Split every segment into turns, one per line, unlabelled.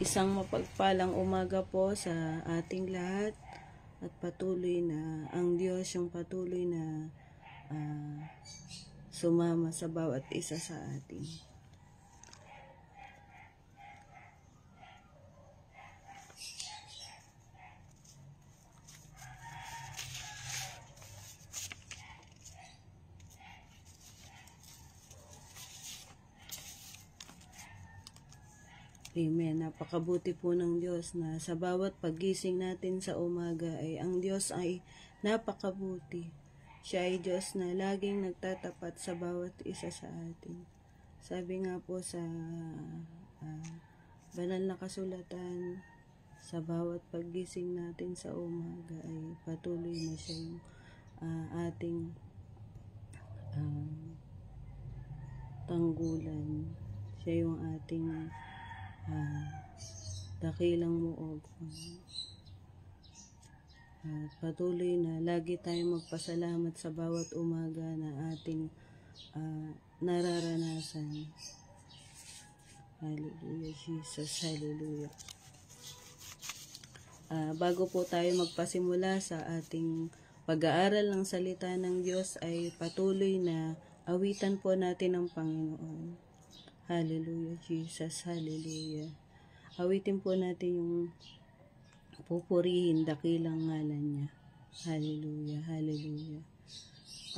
Isang mapagpalang umaga po sa ating lahat at patuloy na ang Diyos yung patuloy na sumama sa bawat isa sa atin. Amen. Napakabuti po ng Diyos na sa bawat paggising natin sa umaga ay ang Diyos ay napakabuti. Siya ay Diyos na laging nagtatapat sa bawat isa sa atin. Sabi nga po sa banal na kasulatan, sa bawat paggising natin sa umaga ay patuloy na siya yung ating tanggulan. Siya yung ating dakilang muog. At patuloy na lagi tayong magpasalamat sa bawat umaga na ating nararanasan. Hallelujah, Jesus. Hallelujah. Bago po tayo magpasimula sa ating pag-aaral ng salita ng Diyos ay patuloy na awitan po natin ang Panginoon. Hallelujah, Jesus. Hallelujah. Awitin po natin yung pupurihin dakilang ngalan niya. Hallelujah, hallelujah.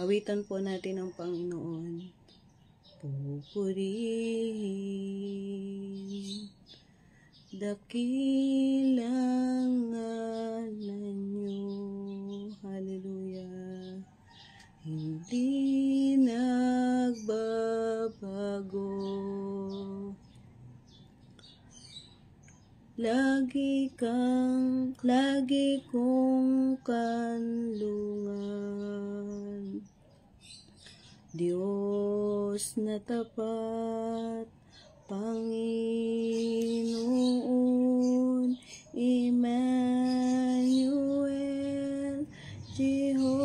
Awitan po natin ang Panginoon. Pupurihin dakilang ngalan niyo. Hallelujah. Hindi nagbabago. Lagi kong kanlungan. Diyos na tapat, Panginoon, Emmanuel, Jehovah,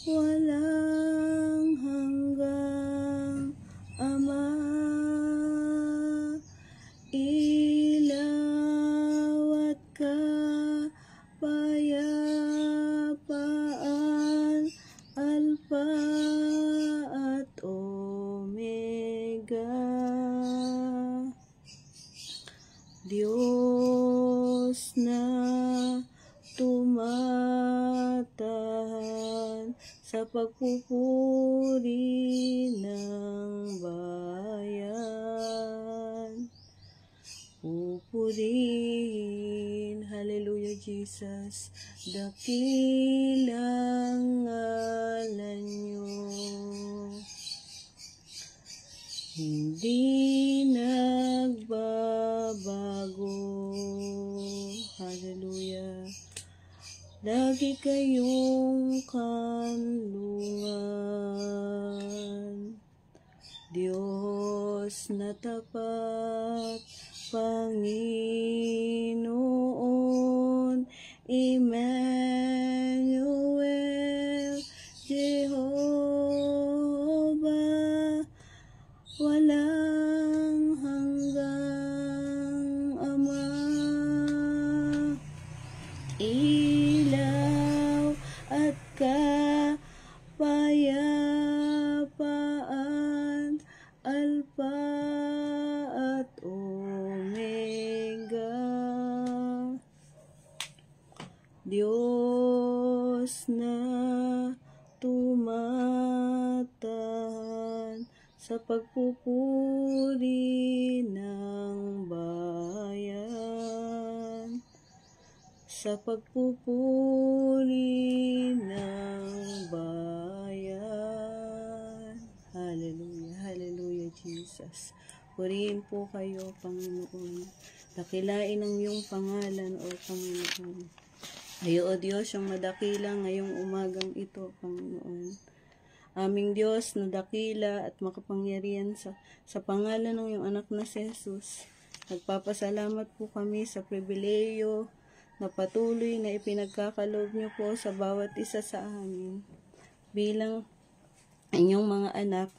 walang hanggang Ama. Ilaw at kapayapaan, Alpha at Omega. Diyos na tumatahan sa pagpupuri ng bayan. Pupurihin, hallelujah, Jesus, dakilang ngalan niyo. Hindi nagbabago. Hallelujah. Lagi kayong kanlungan. Diyos na tapat, Panginoon, Emmanuel, Jehovah, walang hanggang Ama. Ilaw at kapayapaan, Alpha at Omega. Diyos na tumatahan sa pagpupuri ng bayan. Sa pagpupuri ng bayan. Hallelujah, hallelujah, Jesus. Purihin po kayo, Panginoon. Dakilain ang iyong pangalan, O Panginoon. Ayo, O Diyos, yung madakila ngayong umagang ito, Panginoon. Aming Diyos na dakila at makapangyarihan sa pangalan ng iyong anak na si Jesus. Nagpapasalamat po kami sa pribileyo na patuloy na ipinagkakaloob niyo po sa bawat isa sa amin. Bilang inyong mga anak,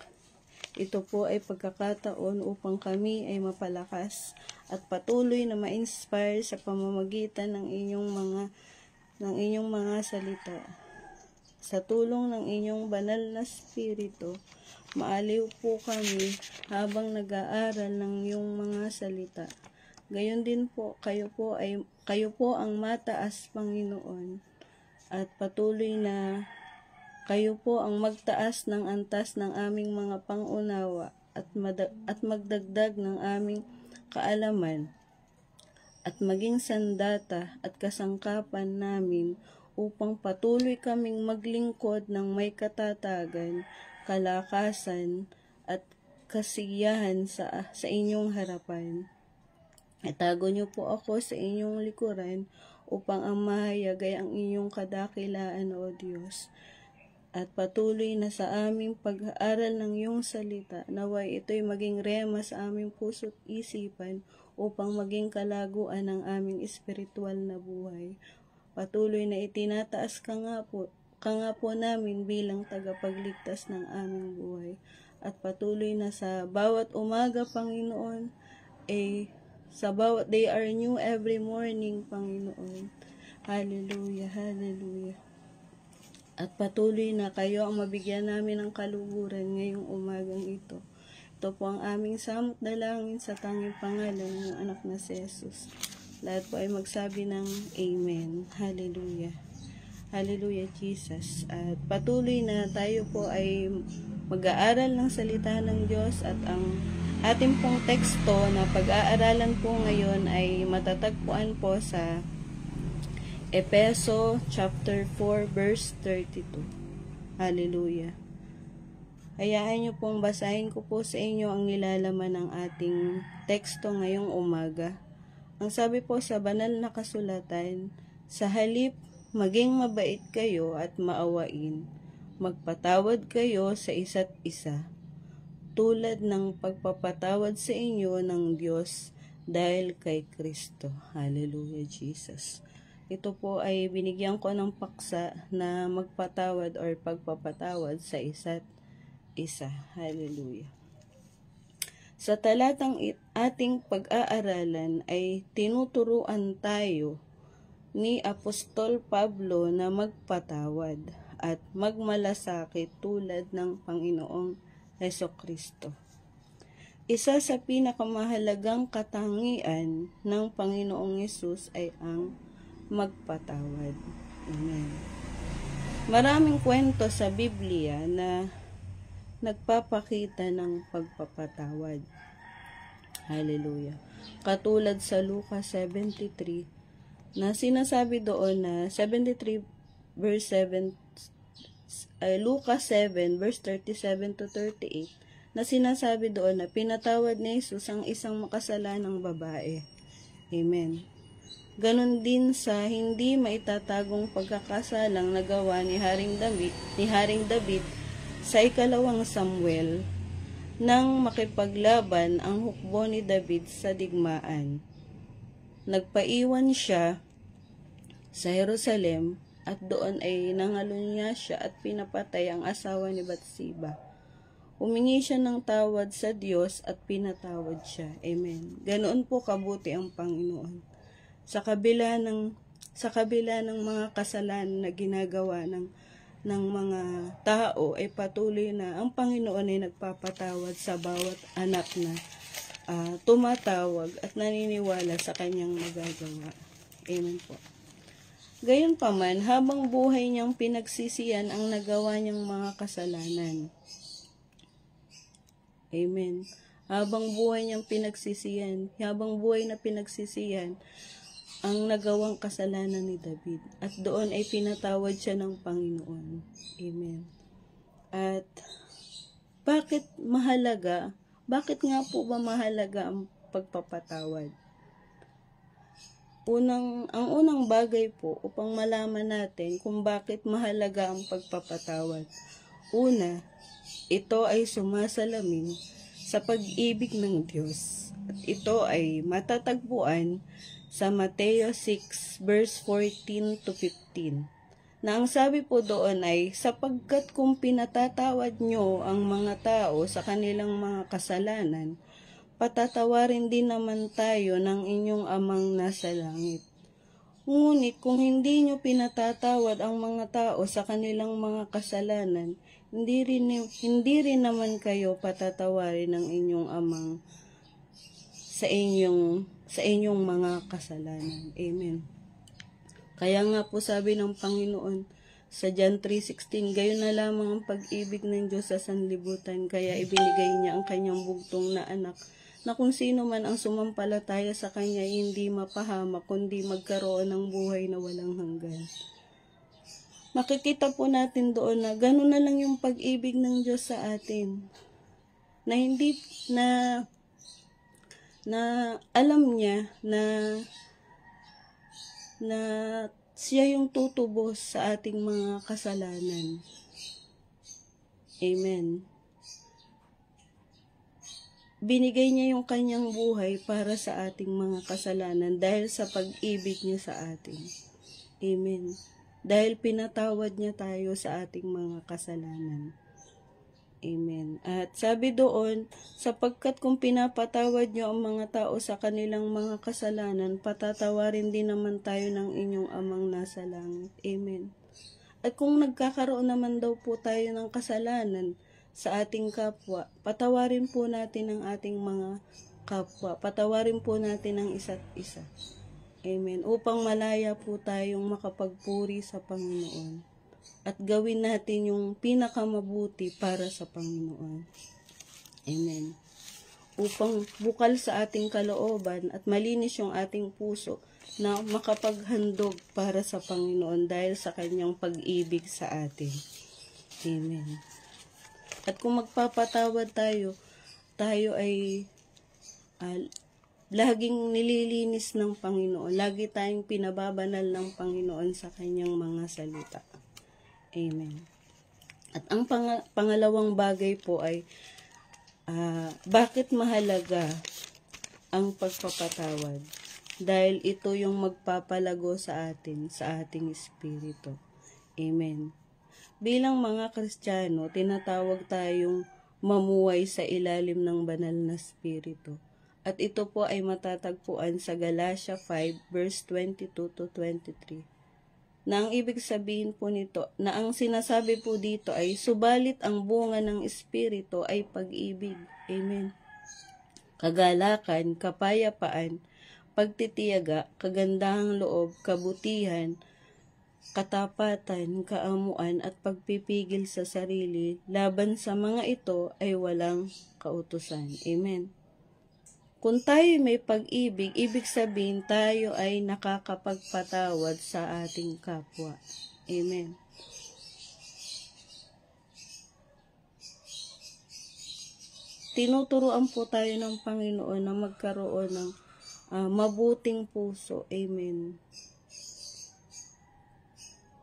Ito po ay pagkakataon upang kami ay mapalakas at patuloy na ma-inspire sa pamamagitan ng inyong mga salita. Sa tulong ng inyong banal na Espiritu, maaliw po kami habang nag-aaral ng iyong mga salita. Gayon din po, kayo po ang mataas, Panginoon, at patuloy na kayo po ang magtaas ng antas ng aming mga pangunawa at magdagdag ng aming kaalaman at maging sandata at kasangkapan namin upang patuloy kaming maglingkod ng may katatagan, kalakasan at kasiyahan sa inyong harapan. Itago niyo po ako sa inyong likuran upang ang mahayag ay ang inyong kadakilaan, O Diyos. At patuloy na sa aming pag-aaral ng iyong salita, naway ito'y maging rema sa aming puso't isipan upang maging kalaguan ng aming espiritual na buhay. Patuloy na itinataas ka nga po namin bilang tagapagligtas ng aming buhay. At patuloy na sa bawat umaga, Panginoon, sa bawat they are new every morning, Panginoon. Hallelujah, hallelujah. At patuloy na kayo ang mabigyan namin ng kaluguran ngayong umagang ito. Ito po ang aming samot dalangin sa tanging pangalan ng anak na si Jesus. Lahat po ay magsabi ng Amen. Hallelujah. Hallelujah, Jesus. At patuloy na tayo po ay mag-aaral ng salita ng Diyos at ang ating pong teksto na pag-aaralan po ngayon ay matatagpuan po sa Efeso chapter 4 verse 32. Hallelujah. Hayaan niyo pong basahin ko po sa inyo ang nilalaman ng ating teksto ngayong umaga. Ang sabi po sa banal na kasulatan, sa halip maging mabait kayo at maawain, magpatawad kayo sa isa't isa, tulad ng pagpapatawad sa inyo ng Diyos dahil kay Kristo. Hallelujah, Jesus. Ito po ay binigyan ko ng paksa na magpatawad or pagpapatawad sa isa't isa. Hallelujah. Sa talatang ating pag-aaralan ay tinuturuan tayo ni Apostol Pablo na magpatawad at magmalasakit tulad ng Panginoong Hesukristo. Isa sa pinakamahalagang katangian ng Panginoong Hesus ay ang magpatawad. Amen. Maraming kwento sa Biblia na nagpapakita ng pagpapatawad. Hallelujah. Katulad sa Lucas 73 na sinasabi doon na 73 verse 7 Lucas 7 verse 37 to 38 na sinasabi doon na pinatawad ni Jesus ang isang makasalanang babae. Amen. Ganon din sa hindi maitatagong pagkakasalang nagawa ni Haring David sa ikalawang Samuel nang makipaglaban ang hukbo ni David sa digmaan. Nagpaiwan siya sa Jerusalem at doon ay nangalunya siya at pinapatay ang asawa ni Bathsheba. Humingi siya ng tawad sa Diyos at pinatawad siya. Amen. Ganoon po kabuti ang Panginoon. Sa kabila ng mga kasalanan na ginagawa ng mga tao ay patuloy na ang Panginoon ay nagpapatawad sa bawat anak na tumatawag at naniniwala sa kanyang magagawa. Amen po. Gayunpaman, habang buhay niyang pinagsisihan ang nagawa niyang mga kasalanan. Amen. Habang buhay niyang pinagsisihan, habang buhay na pinagsisihan ang nagawang kasalanan ni David. At doon ay pinatawad siya ng Panginoon. Amen. At bakit mahalaga? Bakit nga po ba mahalaga ang pagpapatawad? Ang unang bagay po upang malaman natin kung bakit mahalaga ang pagpapatawad. Una, ito ay sumasalamin sa pag-ibig ng Diyos. At ito ay matatagpuan sa Mateo 6 verse 14 to 15 Na ang sabi po doon ay, sapagkat kung pinatatawad nyo ang mga tao sa kanilang mga kasalanan, patatawarin din naman tayo ng inyong amang nasa langit. Ngunit kung hindi nyo pinatatawad ang mga tao sa kanilang mga kasalanan, hindi rin naman kayo patatawarin ng inyong amang sa inyong mga kasalanan. Amen. Kaya nga po sabi ng Panginoon sa John 3:16, gayon na lamang ang pag-ibig ng Diyos sa sanlibutan, kaya ibinigay niya ang kanyang bugtong na anak, na kung sino man ang sumampalataya sa kanya hindi mapahamak, kundi magkaroon ng buhay na walang hanggan. Makikita po natin doon na gano'n na lang yung pag-ibig ng Diyos sa atin. Na hindi na alam niya na siya yung tutubos sa ating mga kasalanan. Amen. Binigay niya yung kanyang buhay para sa ating mga kasalanan dahil sa pag-ibig niya sa atin. Amen. Dahil pinatawad niya tayo sa ating mga kasalanan. Amen. At sabi doon, sapagkat kung pinapatawad niyo ang mga tao sa kanilang mga kasalanan, patatawarin din naman tayo ng inyong amang nasa langit. Amen. At kung nagkakaroon naman daw po tayo ng kasalanan sa ating kapwa, patawarin po natin ang ating mga kapwa. Patawarin po natin ang isa't isa. Amen. Upang malaya po tayong makapagpuri sa Panginoon. At gawin natin yung pinakamabuti para sa Panginoon. Amen. Upang bukal sa ating kalooban at malinis yung ating puso na makapaghandog para sa Panginoon dahil sa kanyang pag-ibig sa atin. Amen. At kung magpapatawad tayo ay laging nililinis ng Panginoon. Lagi tayong pinababanal ng Panginoon sa kanyang mga salita. Amen. At ang pangalawang bagay po ay bakit mahalaga ang pagpapatawad? Dahil ito yung magpapalago sa atin, sa ating espiritu. Amen. Bilang mga Kristiyano, tinatawag tayong mamuhay sa ilalim ng banal na espiritu. At ito po ay matatagpuan sa Galatia 5 verse 22 to 23. Na ang ibig sabihin po nito, na ang sinasabi po dito ay subalit ang bunga ng espiritu ay pag-ibig. Amen. Kagalakan, kapayapaan, pagtitiyaga, kagandahang loob, kabutihan, katapatan, kaamuan at pagpipigil sa sarili. Laban sa mga ito ay walang kautusan. Amen. Kung tayo may pag-ibig, ibig sabihin tayo ay nakakapagpatawad sa ating kapwa. Amen. Tinuturuan po tayo ng Panginoon na magkaroon ng mabuting puso. Amen.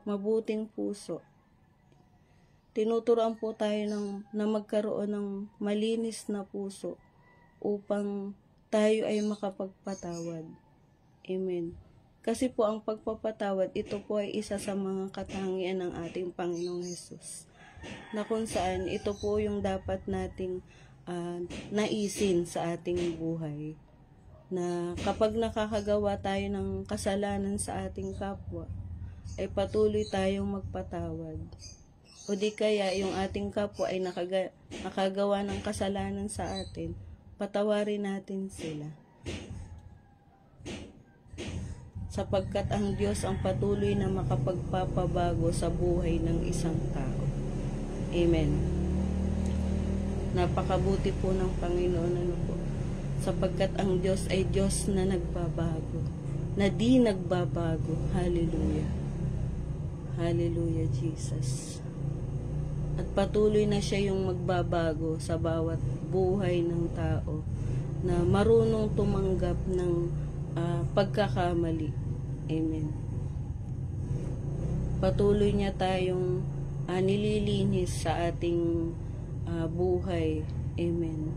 Mabuting puso. Tinuturuan po tayo na magkaroon ng malinis na puso upang tayo ay makapagpatawad. Amen. Kasi po ang pagpapatawad, ito po ay isa sa mga katangian ng ating Panginoong Hesus. Na kung saan, ito po yung dapat nating naisin sa ating buhay. Na kapag nakakagawa tayo ng kasalanan sa ating kapwa, ay patuloy tayong magpatawad. O di kaya yung ating kapwa ay nakagawa ng kasalanan sa atin, patawarin natin sila. Sapagkat ang Diyos ang patuloy na makapagpapabago sa buhay ng isang tao. Amen. Napakabuti po ng Panginoon, sapagkat ang Diyos ay Diyos na nagbabago, na di nagbabago. Hallelujah. Hallelujah, Jesus. At patuloy na siya yung magbabago sa bawat buhay ng tao na marunong tumanggap ng pagkakamali. Amen. Patuloy niya tayong nililinis sa ating buhay. Amen.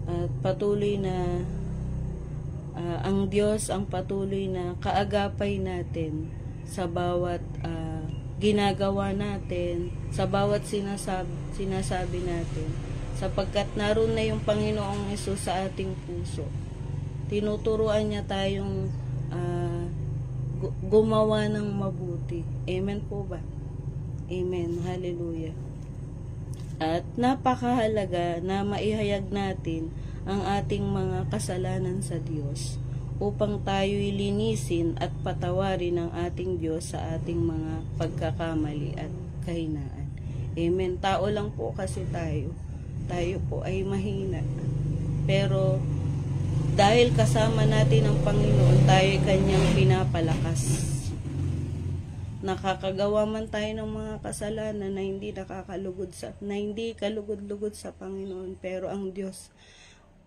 At patuloy na ang Diyos ang patuloy na kaagapay natin sa bawat ginagawa natin, sa bawat sinasabi natin, sapagkat naroon na yung Panginoong Hesus sa ating puso. Tinuturuan niya tayong gumawa ng mabuti. Amen po ba? Amen. Hallelujah. At napakahalaga na maihayag natin ang ating mga kasalanan sa Diyos upang tayo'y linisin at patawarin ng ating Diyos sa ating mga pagkakamali at kahinaan. Amen. Tao lang po kasi tayo. Tayo po ay mahina. Pero dahil kasama natin ang Panginoon, tayo'y Kanyang pinapalakas. Nakakagawa man tayo ng mga kasalanan na hindi kalugod-lugod sa Panginoon, pero ang Diyos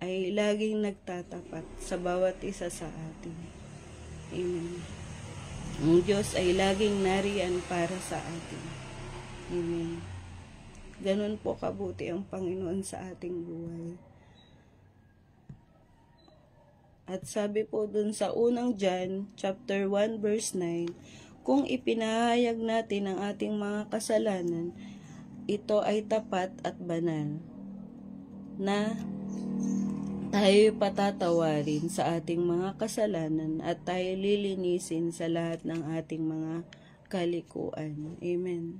ay laging nagtatapat sa bawat isa sa atin. Amen. Ang Diyos ay laging nariyan para sa atin. Amen. Ganun po kabuti ang Panginoon sa ating buhay. At sabi po dun sa unang John, chapter 1, verse 9, kung ipinahayag natin ang ating mga kasalanan, ito ay tapat at banal, na tayo patatawarin sa ating mga kasalanan at tayo lilinisin sa lahat ng ating mga kalikuan. Amen.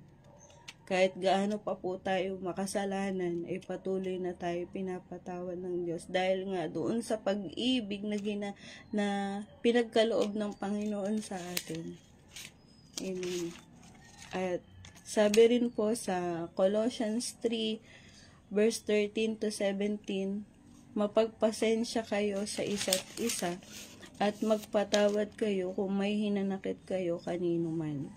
Kahit gaano pa po tayo makasalanan, ay patuloy na tayo pinapatawad ng Diyos. Dahil nga doon sa pag-ibig na pinagkaloob ng Panginoon sa atin. Amen. At sabi rin po sa Colossians 3, verse 13 to 17, mapagpasensya kayo sa isa't isa at magpatawad kayo kung may hinanakit kayo kanino man.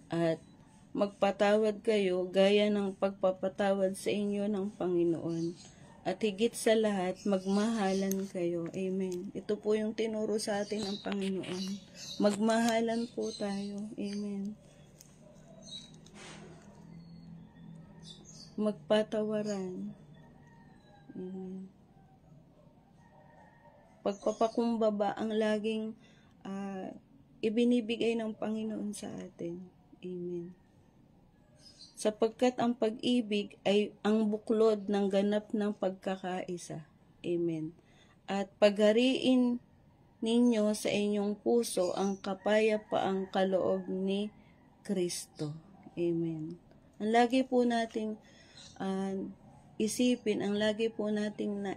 At magpatawad kayo gaya ng pagpapatawad sa inyo ng Panginoon. At higit sa lahat, magmahalan kayo. Amen. Ito po yung tinuro sa atin ng Panginoon. Magmahalan po tayo. Amen. Magpatawaran. Amen. Pagpapakumbaba ang laging ibinibigay ng Panginoon sa atin. Amen. Sapagkat ang pag-ibig ay ang buklod ng ganap ng pagkakaisa. Amen. At paghariin ninyo sa inyong puso ang kapayapaang kaloob ni Kristo. Amen. Ang lagi po nating isipin, ang lagi po nating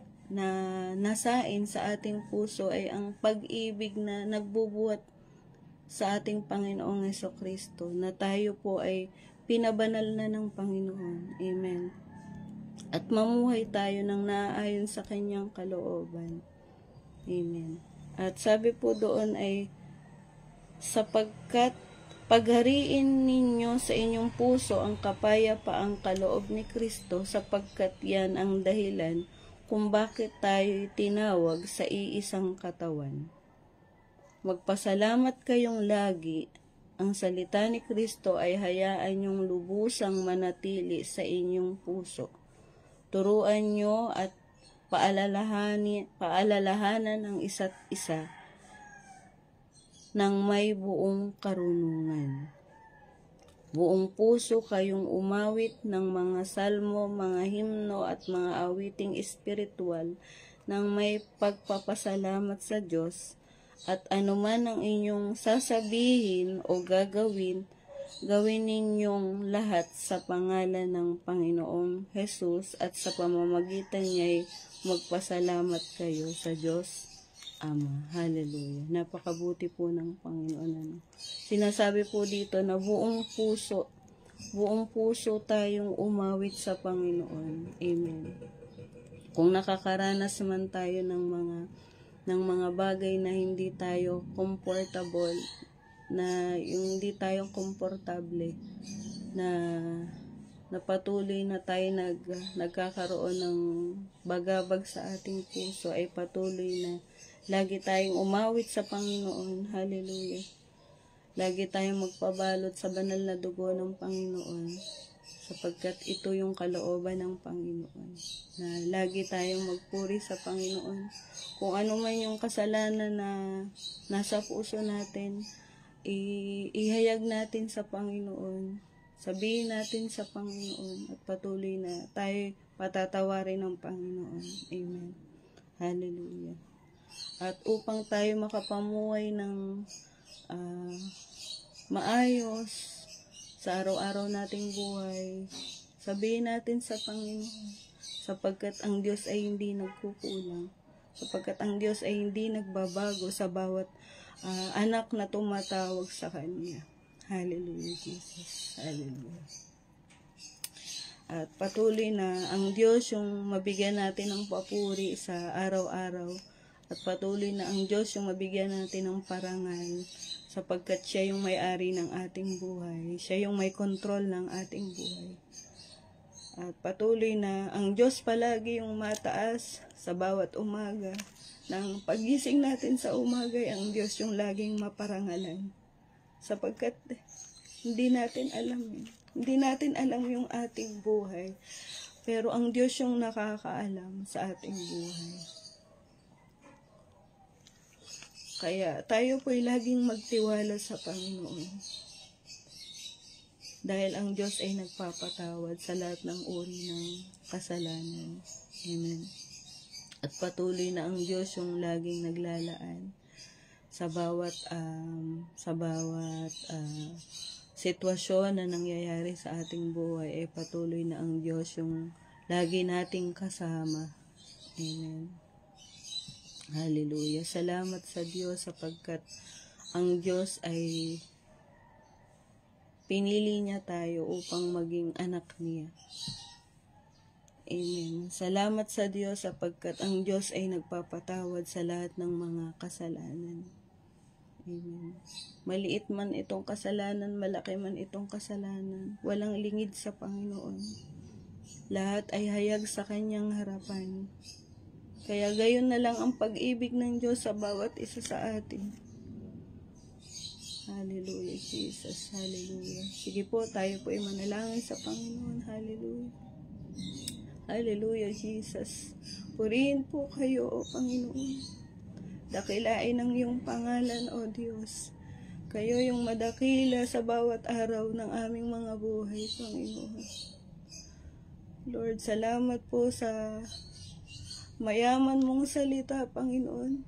nasain sa ating puso ay ang pag-ibig na nagbubuhat sa ating Panginoong Jesucristo, na tayo po ay pinabanal na ng Panginoon. Amen. At mamuhay tayo ng naaayon sa Kanyang kalooban. Amen. At sabi po doon ay, sapagkat paghariin ninyo sa inyong puso ang kapayapaang kaloob ni Kristo, sapagkat yan ang dahilan kung bakit tayo tinawag sa iisang katawan. Magpasalamat kayong lagi. Ang salita ni Kristo ay hayaan niyong lubusang manatili sa inyong puso. Turuan niyo at paalalahanan ang isa't isa ng may buong karunungan. Buong puso kayong umawit ng mga salmo, mga himno at mga awiting espiritual ng may pagpapasalamat sa Diyos. At anuman ang inyong sasabihin o gagawin, gawin ninyong lahat sa pangalan ng Panginoong Hesus, at sa pamamagitan niya'y magpasalamat kayo sa Diyos Ama. Hallelujah. Napakabuti po ng Panginoon. Sinasabi po dito na buong puso tayong umawit sa Panginoon. Amen. Kung nakakaranas man tayo ng mga bagay na hindi tayo comfortable, na yung hindi tayo komportable, na patuloy na tayo nagkakaroon ng bagabag sa ating puso, ay patuloy na lagi tayong umawit sa Panginoon. Hallelujah. Lagi tayong magpabalot sa banal na dugo ng Panginoon, sapagkat ito yung kalooban ng Panginoon, na lagi tayong magpuri sa Panginoon. Kung ano man yung kasalanan na nasa puso natin, ihayag natin sa Panginoon. Sabihin natin sa Panginoon at patuloy na tayo patatawarin ng Panginoon. Amen. Hallelujah. At upang tayo makapamuhay ng maayos sa araw-araw nating buhay, sabihin natin sa Panginoon, sapagkat ang Diyos ay hindi nagkukulang, sapagkat ang Diyos ay hindi nagbabago sa bawat anak na tumatawag sa Kanya. Hallelujah, Jesus. Hallelujah. At patuloy na ang Diyos yung mabigyan natin ng papuri sa araw-araw. At patuloy na ang Diyos yung mabigyan natin ng parangal sapagkat siya yung may-ari ng ating buhay. Siya yung may kontrol ng ating buhay. At patuloy na ang Diyos palagi yung mataas sa bawat umaga. Nang pagising natin sa umaga, ang Diyos yung laging maparangalan. Sapagkat hindi natin alam yung ating buhay. Pero ang Diyos yung nakakaalam sa ating buhay. Kaya tayo po'y laging magtiwala sa Panginoon. Dahil ang Diyos ay nagpapatawad sa lahat ng uri ng kasalanan. Amen. At patuloy na ang Diyos yung laging naglalaan sa bawat sitwasyon na nangyayari sa ating buhay. Patuloy na ang Diyos yung lagi nating kasama. Amen. Hallelujah. Salamat sa Diyos sapagkat ang Diyos ay pinili niya tayo upang maging anak niya. Amen. Salamat sa Diyos sapagkat ang Diyos ay nagpapatawad sa lahat ng mga kasalanan. Amen. Maliit man itong kasalanan, malaki man itong kasalanan, walang lingid sa Panginoon. Lahat ay hayag sa Kanyang harapan. Kaya gayon na lang ang pag-ibig ng Diyos sa bawat isa sa atin. Hallelujah, Jesus. Hallelujah. Sige po, tayo po ay manalangin sa Panginoon. Hallelujah. Hallelujah, Jesus. Purihin po kayo, O Panginoon. Dakilain ang iyong pangalan, O Diyos. Kayo yung madakila sa bawat araw ng aming mga buhay, Panginoon. Lord, salamat po sa mayaman mong salita, Panginoon,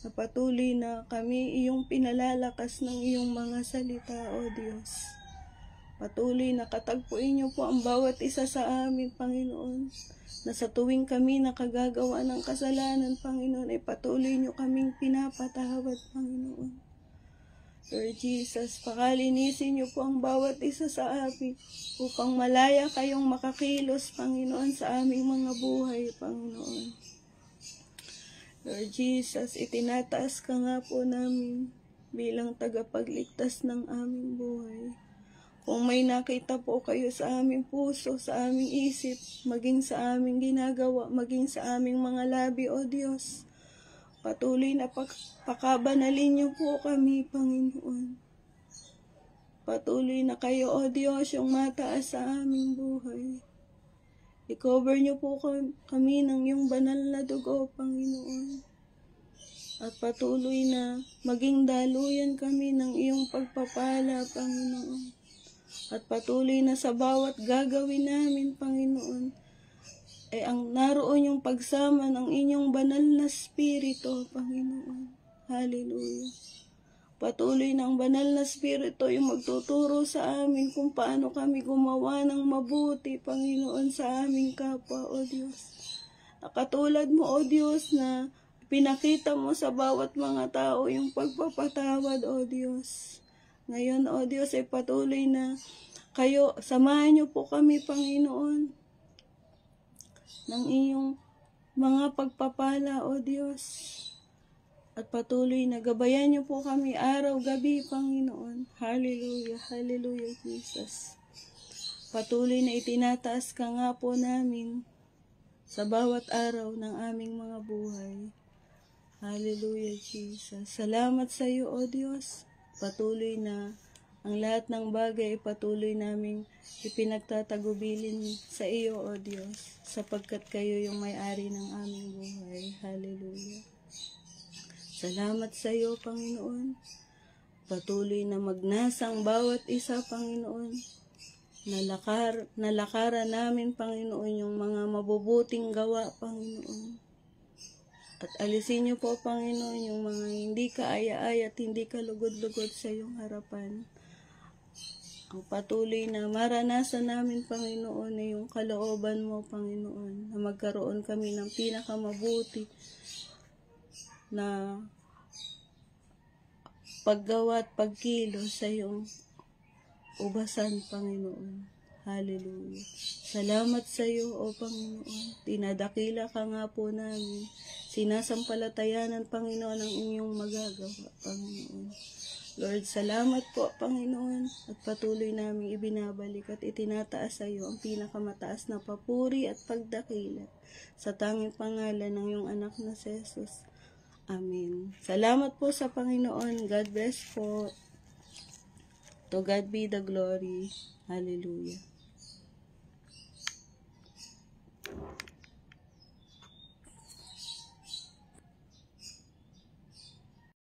na patuloy na kami iyong pinalalakas ng iyong mga salita, O Diyos. Patuloy na katagpuin niyo po ang bawat isa sa amin, Panginoon, na sa tuwing kami nakagagawa ng kasalanan, Panginoon, ay patuloy niyo kaming pinapatawad, Panginoon. Lord Jesus, pakalinisin niyo po ang bawat isa sa amin upang malaya kayong makakilos, Panginoon, sa aming mga buhay, Panginoon. Lord Jesus, itinataas ka nga po namin bilang tagapagligtas ng aming buhay. Kung may nakita po kayo sa aming puso, sa aming isip, maging sa aming ginagawa, maging sa aming mga labi, O Diyos, patuloy na pakabanalin niyo po kami, Panginoon. Patuloy na kayo, O Diyos, yung mataas sa aming buhay. I-cover niyo po kami ng iyong banal na dugo, Panginoon. At patuloy na maging daluyan kami ng iyong pagpapala, Panginoon. At patuloy na sa bawat gagawin namin, Panginoon, ay ang naroon yung pagsama ng inyong banal na Espiritu, Panginoon. Hallelujah. Patuloy na ang banal na Espiritu yung magtuturo sa amin kung paano kami gumawa ng mabuti, Panginoon, sa aming kapwa, O Diyos. Katulad mo, O Diyos, na pinakita mo sa bawat mga tao yung pagpapatawad, O Diyos. Ngayon, O Diyos, ay patuloy na kayo, samahan niyo po kami, Panginoon, ng iyong mga pagpapala, O Diyos. At patuloy na gabayan niyo po kami araw-gabi, Panginoon. Hallelujah, hallelujah, Jesus. Patuloy na itinataas ka nga po namin sa bawat araw ng aming mga buhay. Hallelujah, Jesus. Salamat sa iyo, O Diyos. Patuloy na ang lahat ng bagay ay patuloy naming ipinagtatagubilin sa iyo, O Diyos, sapagkat kayo yung may-ari ng aming buhay. Hallelujah. Salamat sa iyo, Panginoon. Patuloy na magnasang bawat isa, Panginoon. Nalakaran namin, Panginoon, yung mga mabubuting gawa, Panginoon. At alisin niyo po, Panginoon, yung mga hindi kaaya-aya at hindi kalugod-lugod sa iyong harapan. Ang patuloy na maranasan namin, Panginoon, na yung kalooban mo, Panginoon, na magkaroon kami ng pinakamabuti na paggawa at pagkilos sa iyong ubasan, Panginoon. Hallelujah. Salamat sa iyo, O Panginoon. Dinadakila ka nga po namin. Sinasampalatayanan, Panginoon, ang inyong magagawa, Panginoon. Lord, salamat po, Panginoon, at patuloy namin ibinabalik at itinataas sa iyo ang pinakamataas na papuri at pagdakila sa tanging pangalan ng iyong anak na si Jesus. Amen. Salamat po sa Panginoon. God bless po. To God be the glory. Hallelujah.